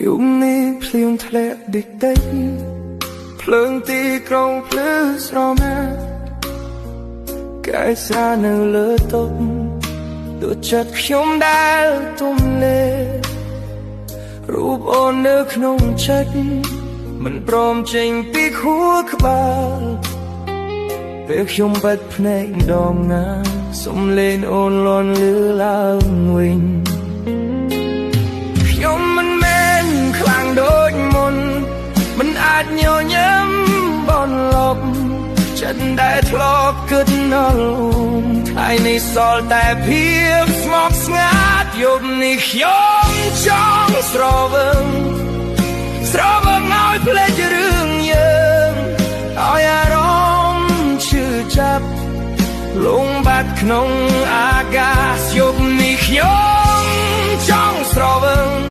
យប់នេះភ្លៀងធ្លាក់តិចតិចភ្លើងទីក្រុងភ្លឺស្រមាកាយសារនៅលើតុទោះចិត្តខ្ញុំដែលទំលេរូបអូននៅក្នុងចិត្តមិនព្រមចេញពីខួរក្បាលពេលខ្ញុំបិទភ្នែកម្ដងណាសំឡេងអូនលាន់លឺឡើងវិញខ្ញុំមិនមែនខ្លាំងដូចមុនមិនអាចញញឹមបនលប់ចិត្តដែលធ្លាប់គិតនៅថ្ងៃនេះសល់តែភាពស្ងប់ស្ងាត់យប់នេះខ្ញុំចង់ស្រវឹងឲ្យភ្លេចរឿងយើងឲ្យអារម្មណ៍ឈឺចាប់លងបាត់ក្នុងអាកាសយប់នេះខ្ញុំ